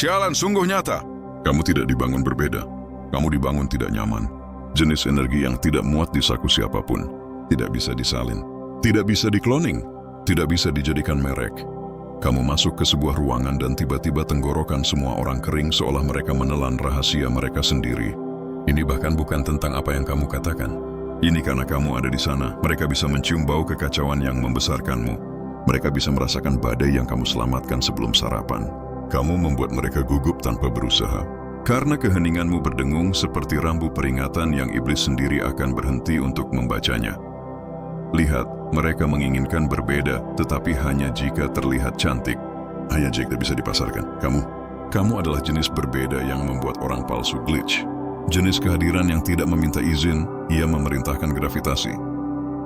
Sialan sungguh nyata. Kamu tidak dibangun berbeda. Kamu dibangun tidak nyaman. Jenis energi yang tidak muat di saku siapapun. Tidak bisa disalin. Tidak bisa dikloning. Tidak bisa dijadikan merek. Kamu masuk ke sebuah ruangan dan tiba-tiba tenggorokan semua orang kering seolah mereka menelan rahasia mereka sendiri. Ini bahkan bukan tentang apa yang kamu katakan. Ini karena kamu ada di sana. Mereka bisa mencium bau kekacauan yang membesarkanmu. Mereka bisa merasakan badai yang kamu selamatkan sebelum sarapan. Kamu membuat mereka gugup tanpa berusaha. Karena keheninganmu berdengung seperti rambu peringatan yang iblis sendiri akan berhenti untuk membacanya. Lihat, mereka menginginkan berbeda, tetapi hanya jika terlihat cantik. Hanya jika bisa dipasarkan. Kamu adalah jenis berbeda yang membuat orang palsu glitch. Jenis kehadiran yang tidak meminta izin, ia memerintahkan gravitasi.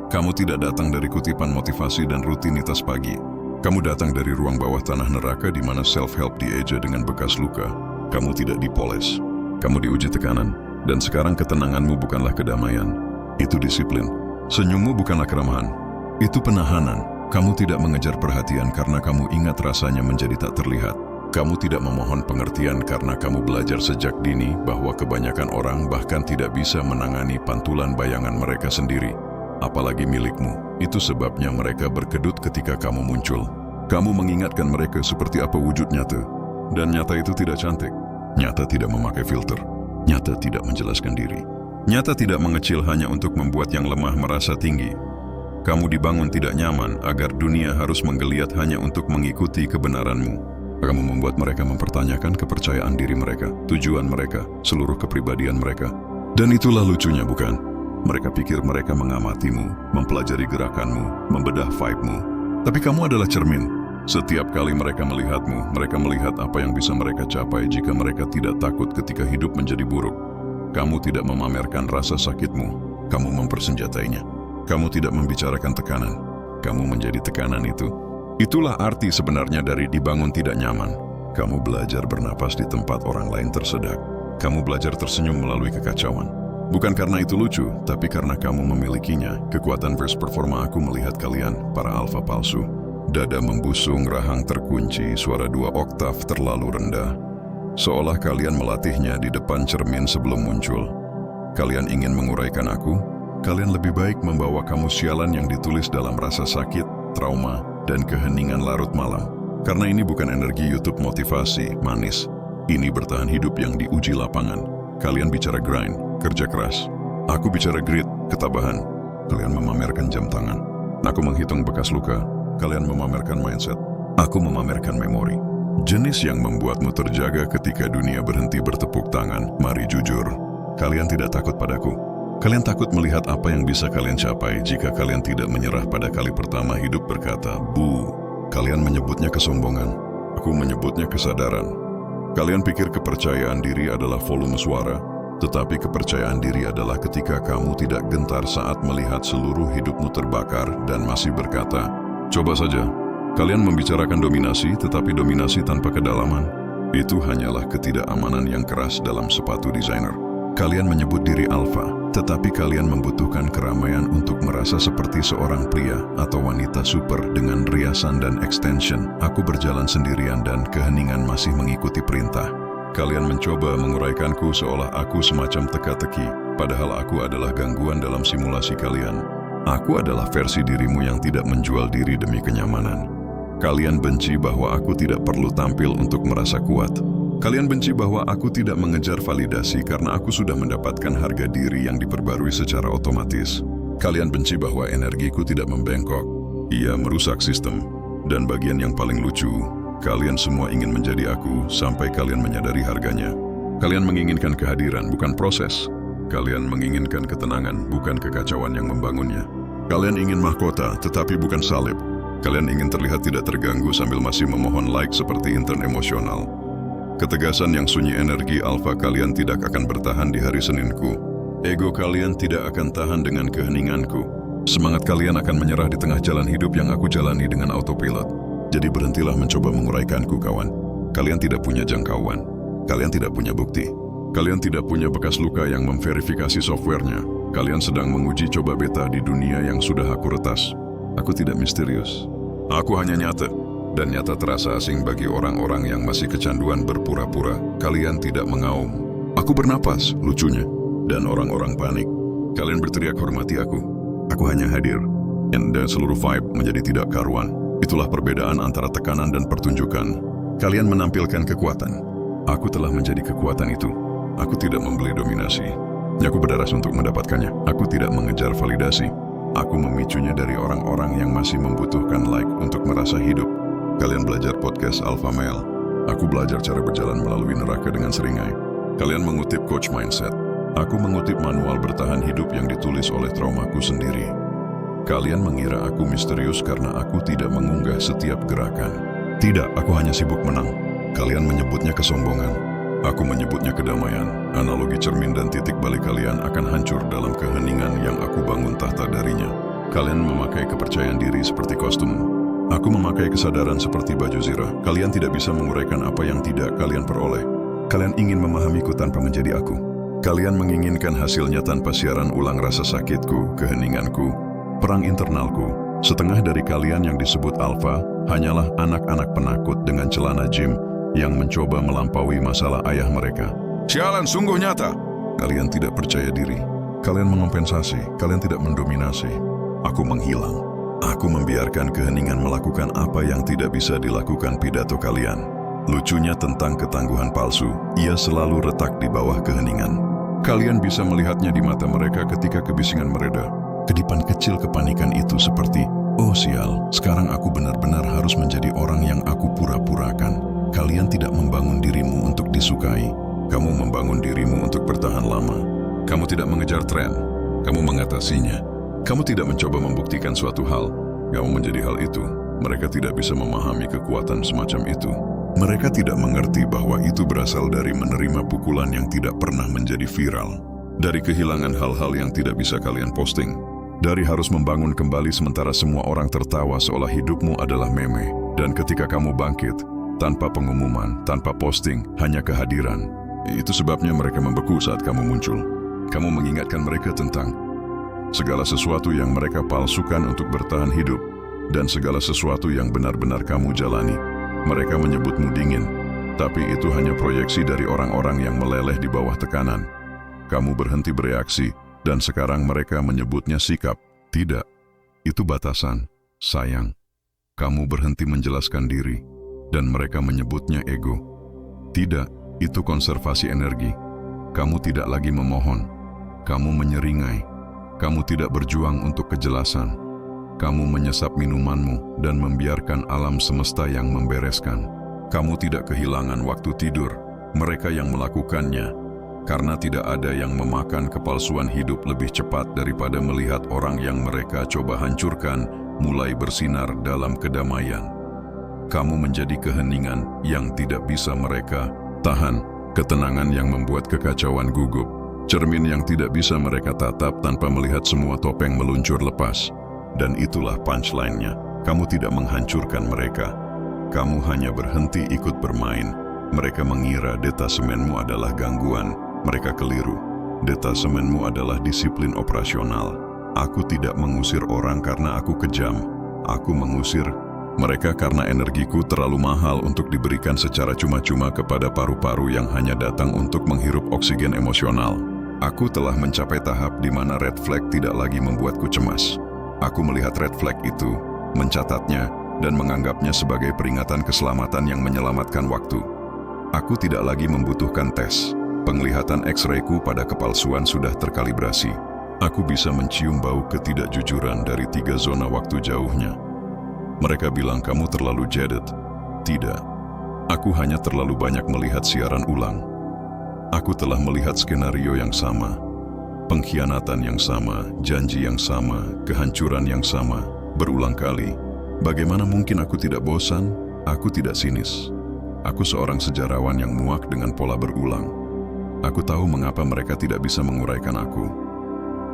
Kamu tidak datang dari kutipan motivasi dan rutinitas pagi. Kamu datang dari ruang bawah tanah neraka di mana self-help dieja dengan bekas luka. Kamu tidak dipoles. Kamu diuji tekanan. Dan sekarang ketenanganmu bukanlah kedamaian. Itu disiplin. Senyummu bukanlah keramahan. Itu penahanan. Kamu tidak mengejar perhatian karena kamu ingat rasanya menjadi tak terlihat. Kamu tidak memohon pengertian karena kamu belajar sejak dini bahwa kebanyakan orang bahkan tidak bisa menangani pantulan bayangan mereka sendiri. Apalagi milikmu. Itu sebabnya mereka berkedut ketika kamu muncul. Kamu mengingatkan mereka seperti apa wujud nyata. Dan nyata itu tidak cantik. Nyata tidak memakai filter. Nyata tidak menjelaskan diri. Nyata tidak mengecil hanya untuk membuat yang lemah merasa tinggi. Kamu dibangun tidak nyaman agar dunia harus menggeliat hanya untuk mengikuti kebenaranmu. Kamu membuat mereka mempertanyakan kepercayaan diri mereka, tujuan mereka, seluruh kepribadian mereka. Dan itulah lucunya, bukan? Mereka pikir mereka mengamatimu, mempelajari gerakanmu, membedah vibe-mu. Tapi kamu adalah cermin. Setiap kali mereka melihatmu, mereka melihat apa yang bisa mereka capai jika mereka tidak takut ketika hidup menjadi buruk. Kamu tidak memamerkan rasa sakitmu, kamu mempersenjatainya. Kamu tidak membicarakan tekanan, kamu menjadi tekanan itu. Itulah arti sebenarnya dari dibangun tidak nyaman. Kamu belajar bernapas di tempat orang lain tersedak. Kamu belajar tersenyum melalui kekacauan. Bukan karena itu lucu, tapi karena kamu memilikinya. Kekuatan verse performa aku melihat kalian, para alfa palsu. Dada membusung, rahang terkunci, suara 2 oktav terlalu rendah. Seolah kalian melatihnya di depan cermin sebelum muncul. Kalian ingin menguraikan aku? Kalian lebih baik membawa kamu sialan yang ditulis dalam rasa sakit, trauma, dan keheningan larut malam. Karena ini bukan energi YouTube motivasi, manis. Ini bertahan hidup yang diuji lapangan. Kalian bicara grind, kerja keras. Aku bicara grit, ketabahan. Kalian memamerkan jam tangan. Aku menghitung bekas luka. Kalian memamerkan mindset. Aku memamerkan memori. Jenis yang membuatmu terjaga ketika dunia berhenti bertepuk tangan. Mari jujur. Kalian tidak takut padaku. Kalian takut melihat apa yang bisa kalian capai jika kalian tidak menyerah pada kali pertama hidup berkata, "Bu." Kalian menyebutnya kesombongan. Aku menyebutnya kesadaran. Kalian pikir kepercayaan diri adalah volume suara, tetapi kepercayaan diri adalah ketika kamu tidak gentar saat melihat seluruh hidupmu terbakar dan masih berkata, "Coba saja." Kalian membicarakan dominasi, tetapi dominasi tanpa kedalaman. Itu hanyalah ketidakamanan yang keras dalam sepatu desainer. Kalian menyebut diri alfa, tetapi kalian membutuhkan keramaian untuk merasa seperti seorang pria atau wanita super dengan riasan dan extension. Aku berjalan sendirian dan keheningan masih mengikuti perintah. Kalian mencoba menguraikanku seolah aku semacam teka-teki, padahal aku adalah gangguan dalam simulasi kalian. Aku adalah versi dirimu yang tidak menjual diri demi kenyamanan. Kalian benci bahwa aku tidak perlu tampil untuk merasa kuat. Kalian benci bahwa aku tidak mengejar validasi karena aku sudah mendapatkan harga diri yang diperbarui secara otomatis. Kalian benci bahwa energiku tidak membengkok. Ia merusak sistem. Dan bagian yang paling lucu, kalian semua ingin menjadi aku sampai kalian menyadari harganya. Kalian menginginkan kehadiran, bukan proses. Kalian menginginkan ketenangan, bukan kekacauan yang membangunnya. Kalian ingin mahkota, tetapi bukan salib. Kalian ingin terlihat tidak terganggu sambil masih memohon like seperti intern emosional. Ketegasan yang sunyi energi alfa kalian tidak akan bertahan di hari Seninku. Ego kalian tidak akan tahan dengan keheninganku. Semangat kalian akan menyerah di tengah jalan hidup yang aku jalani dengan autopilot. Jadi berhentilah mencoba menguraikanku, kawan. Kalian tidak punya jangkauan. Kalian tidak punya bukti. Kalian tidak punya bekas luka yang memverifikasi softwarenya. Kalian sedang menguji coba beta di dunia yang sudah aku retas. Aku tidak misterius. Aku hanya nyata. dan nyata terasa asing bagi orang-orang yang masih kecanduan berpura-pura. Kalian tidak mengaum. Aku bernapas, lucunya. Dan orang-orang panik. Kalian berteriak hormati aku. Aku hanya hadir. Dan seluruh vibe menjadi tidak karuan. Itulah perbedaan antara tekanan dan pertunjukan. Kalian menampilkan kekuatan. Aku telah menjadi kekuatan itu. Aku tidak membeli dominasi. Aku berdarah untuk mendapatkannya. Aku tidak mengejar validasi. Aku memicunya dari orang-orang yang masih membutuhkan like untuk merasa hidup. Kalian belajar podcast Alpha Male. Aku belajar cara berjalan melalui neraka dengan seringai. Kalian mengutip coach mindset. Aku mengutip manual bertahan hidup yang ditulis oleh traumaku sendiri. Kalian mengira aku misterius karena aku tidak mengunggah setiap gerakan. Tidak, aku hanya sibuk menang. Kalian menyebutnya kesombongan. Aku menyebutnya kedamaian. Analogi cermin dan titik balik kalian akan hancur dalam keheningan yang aku bangun tahta darinya. Kalian memakai kepercayaan diri seperti kostum. Aku memakai kesadaran seperti baju zirah. Kalian tidak bisa menguraikan apa yang tidak kalian peroleh. Kalian ingin memahamiku tanpa menjadi aku. Kalian menginginkan hasilnya tanpa siaran ulang rasa sakitku, keheninganku, perang internalku. Setengah dari kalian yang disebut alfa hanyalah anak-anak penakut dengan celana gym yang mencoba melampaui masalah ayah mereka. Sialan sungguh nyata. Kalian tidak percaya diri. Kalian mengompensasi. Kalian tidak mendominasi. Aku menghilang. Aku membiarkan keheningan melakukan apa yang tidak bisa dilakukan pidato kalian. Lucunya tentang ketangguhan palsu, ia selalu retak di bawah keheningan. Kalian bisa melihatnya di mata mereka ketika kebisingan mereda. Kedipan kecil kepanikan itu seperti, oh sial, sekarang aku benar-benar harus menjadi orang yang aku pura-purakan. Kalian tidak membangun dirimu untuk disukai. Kamu membangun dirimu untuk bertahan lama. Kamu tidak mengejar tren. Kamu mengatasinya. Kamu tidak mencoba membuktikan suatu hal. Kamu menjadi hal itu. Mereka tidak bisa memahami kekuatan semacam itu. Mereka tidak mengerti bahwa itu berasal dari menerima pukulan yang tidak pernah menjadi viral. Dari kehilangan hal-hal yang tidak bisa kalian posting. Dari harus membangun kembali sementara semua orang tertawa seolah hidupmu adalah meme. Dan ketika kamu bangkit, tanpa pengumuman, tanpa posting, hanya kehadiran. Itu sebabnya mereka membeku saat kamu muncul. Kamu mengingatkan mereka tentang segala sesuatu yang mereka palsukan untuk bertahan hidup, dan segala sesuatu yang benar-benar kamu jalani. Mereka menyebutmu dingin, tapi itu hanya proyeksi dari orang-orang yang meleleh di bawah tekanan. Kamu berhenti bereaksi, dan sekarang mereka menyebutnya sikap. Tidak, itu batasan, sayang. Kamu berhenti menjelaskan diri, dan mereka menyebutnya ego. Tidak, itu konservasi energi. Kamu tidak lagi memohon. Kamu menyeringai. Kamu tidak berjuang untuk kejelasan. Kamu menyesap minumanmu dan membiarkan alam semesta yang membereskan. Kamu tidak kehilangan waktu tidur. Mereka yang melakukannya. Karena tidak ada yang memakan kepalsuan hidup lebih cepat daripada melihat orang yang mereka coba hancurkan mulai bersinar dalam kedamaian. Kamu menjadi keheningan yang tidak bisa mereka tahan. Ketenangan yang membuat kekacauan gugup. Cermin yang tidak bisa mereka tatap tanpa melihat semua topeng meluncur lepas. Dan itulah punchline-nya. Kamu tidak menghancurkan mereka. Kamu hanya berhenti ikut bermain. Mereka mengira detasemenmu adalah gangguan. Mereka keliru. Detasemenmu adalah disiplin operasional. Aku tidak mengusir orang karena aku kejam. Aku mengusir mereka karena energiku terlalu mahal untuk diberikan secara cuma-cuma kepada paru-paru yang hanya datang untuk menghirup oksigen emosional. Aku telah mencapai tahap di mana red flag tidak lagi membuatku cemas. Aku melihat red flag itu, mencatatnya, dan menganggapnya sebagai peringatan keselamatan yang menyelamatkan waktu. Aku tidak lagi membutuhkan tes. Penglihatan X-ray-ku pada kepalsuan sudah terkalibrasi. Aku bisa mencium bau ketidakjujuran dari 3 zona waktu jauhnya. Mereka bilang kamu terlalu jaded. Tidak. Aku hanya terlalu banyak melihat siaran ulang. Aku telah melihat skenario yang sama, pengkhianatan yang sama, janji yang sama, kehancuran yang sama, berulang kali. Bagaimana mungkin aku tidak bosan? Aku tidak sinis. Aku seorang sejarawan yang muak dengan pola berulang. Aku tahu mengapa mereka tidak bisa menguraikan aku.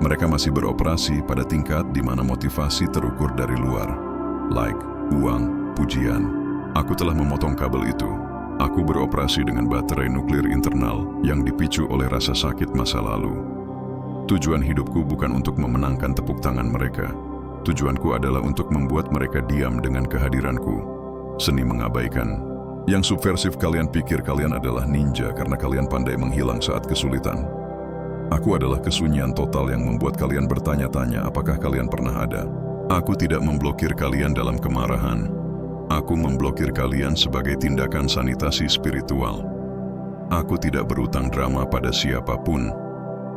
Mereka masih beroperasi pada tingkat di mana motivasi terukur dari luar. Like, uang, pujian. Aku telah memotong kabel itu. Aku beroperasi dengan baterai nuklir internal yang dipicu oleh rasa sakit masa lalu. Tujuan hidupku bukan untuk memenangkan tepuk tangan mereka. Tujuanku adalah untuk membuat mereka diam dengan kehadiranku. seni mengabaikan. Yang subversif kalian pikir kalian adalah ninja karena kalian pandai menghilang saat kesulitan. Aku adalah kesunyian total yang membuat kalian bertanya-tanya apakah kalian pernah ada. Aku tidak memblokir kalian dalam kemarahan. Aku memblokir kalian sebagai tindakan sanitasi spiritual. Aku tidak berutang drama pada siapapun.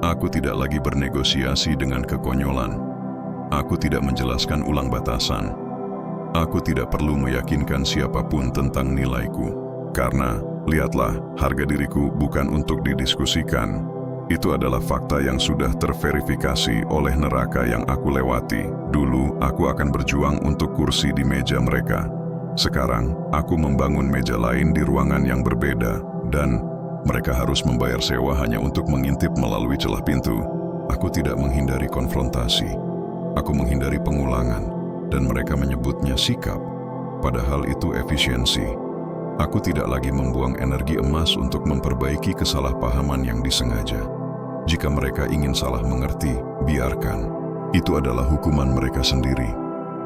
Aku tidak lagi bernegosiasi dengan kekonyolan. Aku tidak menjelaskan ulang batasan. Aku tidak perlu meyakinkan siapapun tentang nilaiku. Karena, lihatlah, harga diriku bukan untuk didiskusikan. Itu adalah fakta yang sudah terverifikasi oleh neraka yang aku lewati. Dulu, aku akan berjuang untuk kursi di meja mereka. Sekarang, aku membangun meja lain di ruangan yang berbeda, dan mereka harus membayar sewa hanya untuk mengintip melalui celah pintu. Aku tidak menghindari konfrontasi. Aku menghindari pengulangan. Dan mereka menyebutnya sikap, padahal itu efisiensi. Aku tidak lagi membuang energi emas untuk memperbaiki kesalahpahaman yang disengaja. Jika mereka ingin salah mengerti, biarkan. Itu adalah hukuman mereka sendiri.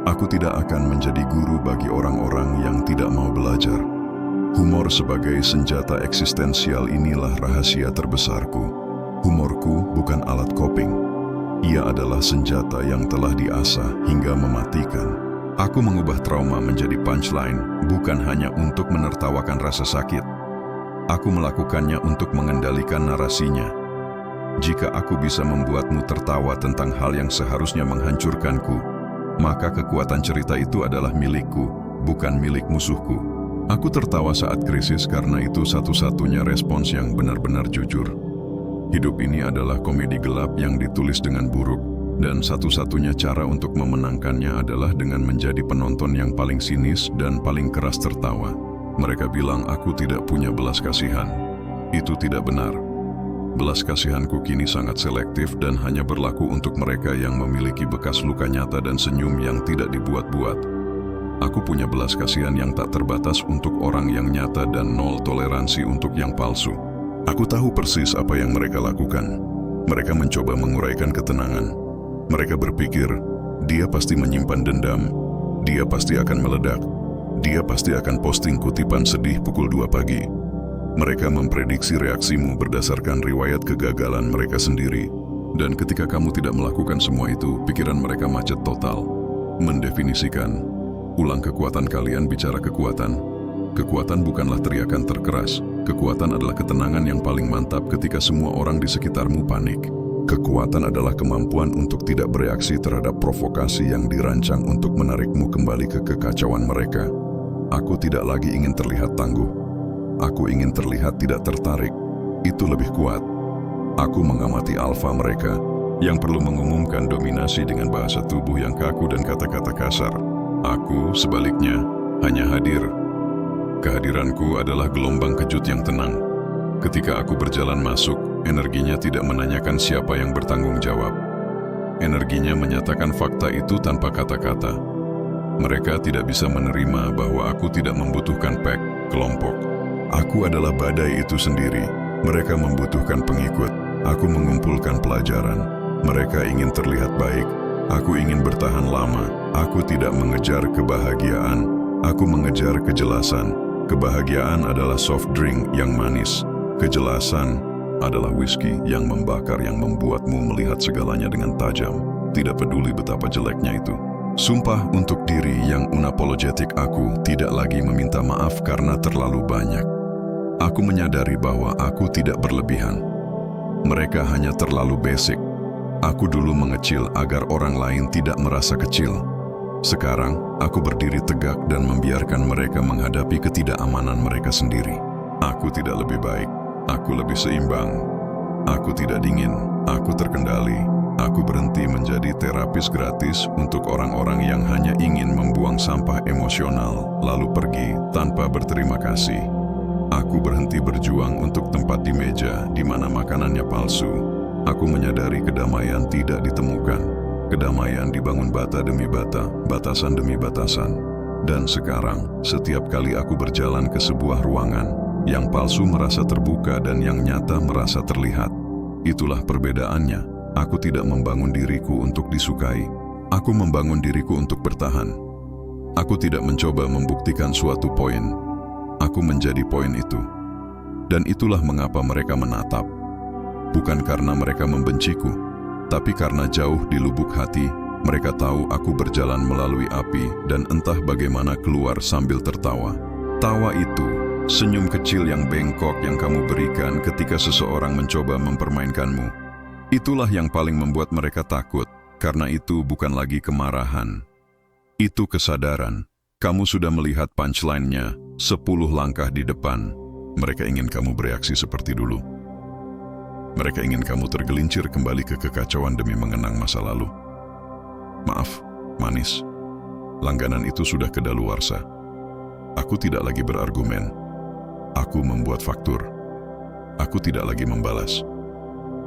Aku tidak akan menjadi guru bagi orang-orang yang tidak mau belajar. Humor sebagai senjata eksistensial inilah rahasia terbesarku. Humorku bukan alat coping. Ia adalah senjata yang telah diasah hingga mematikan. Aku mengubah trauma menjadi punchline, bukan hanya untuk menertawakan rasa sakit. Aku melakukannya untuk mengendalikan narasinya. Jika aku bisa membuatmu tertawa tentang hal yang seharusnya menghancurkanku, maka kekuatan cerita itu adalah milikku, bukan milik musuhku. Aku tertawa saat krisis karena itu satu-satunya respons yang benar-benar jujur. Hidup ini adalah komedi gelap yang ditulis dengan buruk, dan satu-satunya cara untuk memenangkannya adalah dengan menjadi penonton yang paling sinis dan paling keras tertawa. Mereka bilang aku tidak punya belas kasihan. Itu tidak benar. Belas kasihanku kini sangat selektif dan hanya berlaku untuk mereka yang memiliki bekas luka nyata dan senyum yang tidak dibuat-buat. Aku punya belas kasihan yang tak terbatas untuk orang yang nyata dan nol toleransi untuk yang palsu. Aku tahu persis apa yang mereka lakukan. Mereka mencoba menguraikan ketenangan. Mereka berpikir, dia pasti menyimpan dendam. Dia pasti akan meledak. Dia pasti akan posting kutipan sedih pukul 2 pagi. Mereka memprediksi reaksimu berdasarkan riwayat kegagalan mereka sendiri. Dan ketika kamu tidak melakukan semua itu, pikiran mereka macet total. Mendefinisikan, ulang kekuatan kalian bicara kekuatan. Kekuatan bukanlah teriakan terkeras. Kekuatan adalah ketenangan yang paling mantap ketika semua orang di sekitarmu panik. Kekuatan adalah kemampuan untuk tidak bereaksi terhadap provokasi yang dirancang untuk menarikmu kembali ke kekacauan mereka. Aku tidak lagi ingin terlihat tangguh. Aku ingin terlihat tidak tertarik. Itu lebih kuat. Aku mengamati alfa mereka, yang perlu mengumumkan dominasi dengan bahasa tubuh yang kaku dan kata-kata kasar. Aku, sebaliknya, hanya hadir. Kehadiranku adalah gelombang kejut yang tenang. Ketika aku berjalan masuk, energinya tidak menanyakan siapa yang bertanggung jawab. Energinya menyatakan fakta itu tanpa kata-kata. Mereka tidak bisa menerima bahwa aku tidak membutuhkan pack, kelompok. Aku adalah badai itu sendiri. Mereka membutuhkan pengikut. Aku mengumpulkan pelajaran. Mereka ingin terlihat baik. Aku ingin bertahan lama. Aku tidak mengejar kebahagiaan. Aku mengejar kejelasan. Kebahagiaan adalah soft drink yang manis. Kejelasan adalah whisky yang membakar, yang membuatmu melihat segalanya dengan tajam. Tidak peduli betapa jeleknya itu. Sumpah untuk diri yang unapologetik, aku tidak lagi meminta maaf karena terlalu banyak. Aku menyadari bahwa aku tidak berlebihan. Mereka hanya terlalu basic. Aku dulu mengecil agar orang lain tidak merasa kecil. Sekarang, aku berdiri tegak dan membiarkan mereka menghadapi ketidakamanan mereka sendiri. Aku tidak lebih baik, aku lebih seimbang. Aku tidak dingin, aku terkendali. Aku berhenti menjadi terapis gratis untuk orang-orang yang hanya ingin membuang sampah emosional, lalu pergi tanpa berterima kasih. Aku berhenti berjuang untuk tempat di meja di mana makanannya palsu. Aku menyadari kedamaian tidak ditemukan. Kedamaian dibangun bata demi bata, batasan demi batasan. Dan sekarang, setiap kali aku berjalan ke sebuah ruangan, yang palsu merasa terbuka dan yang nyata merasa terlihat. Itulah perbedaannya. Aku tidak membangun diriku untuk disukai. Aku membangun diriku untuk bertahan. Aku tidak mencoba membuktikan suatu poin. Aku menjadi poin itu. Dan itulah mengapa mereka menatap. Bukan karena mereka membenciku, tapi karena jauh di lubuk hati, mereka tahu aku berjalan melalui api dan entah bagaimana keluar sambil tertawa. Tawa itu, senyum kecil yang bengkok yang kamu berikan ketika seseorang mencoba mempermainkanmu. Itulah yang paling membuat mereka takut, karena itu bukan lagi kemarahan. Itu kesadaran. Kamu sudah melihat punchline-nya 10 langkah di depan. Mereka ingin kamu bereaksi seperti dulu. Mereka ingin kamu tergelincir kembali ke kekacauan demi mengenang masa lalu. Maaf, manis. Langganan itu sudah kedaluarsa. Aku tidak lagi berargumen. Aku membuat faktur. Aku tidak lagi membalas.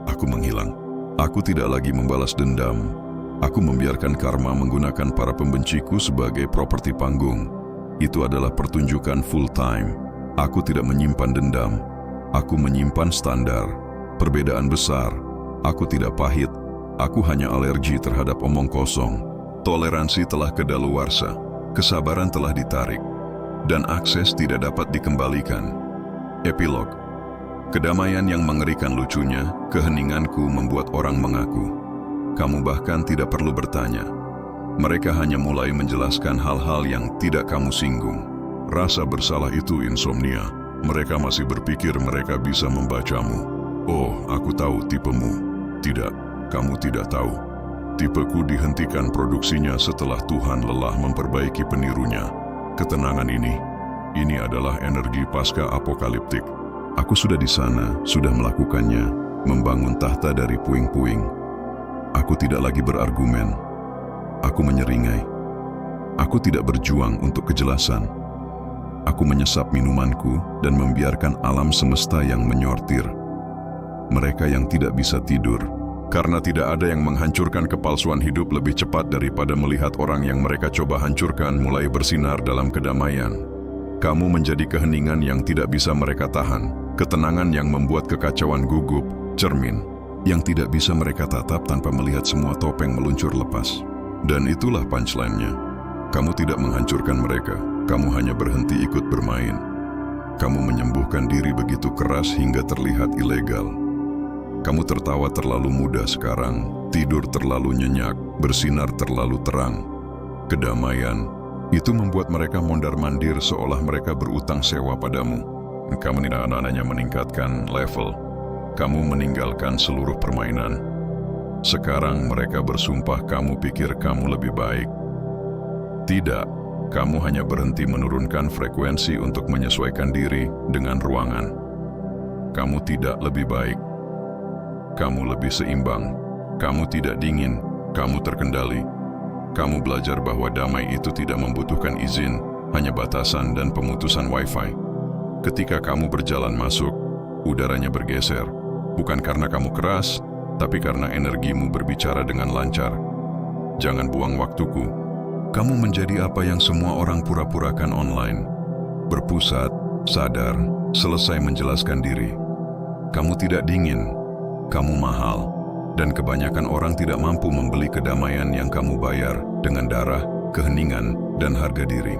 Aku menghilang. Aku tidak lagi membalas dendam. Aku membiarkan karma menggunakan para pembenciku sebagai properti panggung. Itu adalah pertunjukan full time. Aku tidak menyimpan dendam. Aku menyimpan standar. Perbedaan besar. Aku tidak pahit. Aku hanya alergi terhadap omong kosong. Toleransi telah kedaluarsa. Kesabaran telah ditarik. Dan akses tidak dapat dikembalikan. Epilog. Kedamaian yang mengerikan lucunya, keheninganku membuat orang mengaku. Kamu bahkan tidak perlu bertanya. Mereka hanya mulai menjelaskan hal-hal yang tidak kamu singgung. Rasa bersalah itu insomnia. Mereka masih berpikir mereka bisa membacamu. Oh, aku tahu tipemu. Tidak, kamu tidak tahu. Tipeku dihentikan produksinya setelah Tuhan lelah memperbaiki penirunya. Ketenangan ini adalah energi pasca apokaliptik. Aku sudah di sana, sudah melakukannya, membangun tahta dari puing-puing. Aku tidak lagi berargumen. Aku menyeringai. Aku tidak berjuang untuk kejelasan. Aku menyesap minumanku dan membiarkan alam semesta yang menyortir. Mereka yang tidak bisa tidur, karena tidak ada yang menghancurkan kepalsuan hidup lebih cepat daripada melihat orang yang mereka coba hancurkan mulai bersinar dalam kedamaian. Kamu menjadi keheningan yang tidak bisa mereka tahan, ketenangan yang membuat kekacauan gugup, cermin yang tidak bisa mereka tatap tanpa melihat semua topeng meluncur lepas. Dan itulah punchline-nya. Kamu tidak menghancurkan mereka, kamu hanya berhenti ikut bermain. Kamu menyembuhkan diri begitu keras hingga terlihat ilegal. Kamu tertawa terlalu mudah sekarang, tidur terlalu nyenyak, bersinar terlalu terang. Kedamaian, itu membuat mereka mondar-mandir seolah mereka berutang sewa padamu. Kamu tidak hanya meningkatkan level, kamu meninggalkan seluruh permainan. Sekarang mereka bersumpah kamu pikir kamu lebih baik. Tidak, kamu hanya berhenti menurunkan frekuensi untuk menyesuaikan diri dengan ruangan. Kamu tidak lebih baik. Kamu lebih seimbang. Kamu tidak dingin. Kamu terkendali. Kamu belajar bahwa damai itu tidak membutuhkan izin, hanya batasan dan pemutusan wifi. Ketika kamu berjalan masuk, udaranya bergeser. Bukan karena kamu keras, tapi karena energimu berbicara dengan lancar. Jangan buang waktuku. Kamu menjadi apa yang semua orang pura-purakan online. Berpusat, sadar, selesai menjelaskan diri. Kamu tidak dingin, kamu mahal. Dan kebanyakan orang tidak mampu membeli kedamaian yang kamu bayar dengan darah, keheningan, dan harga diri.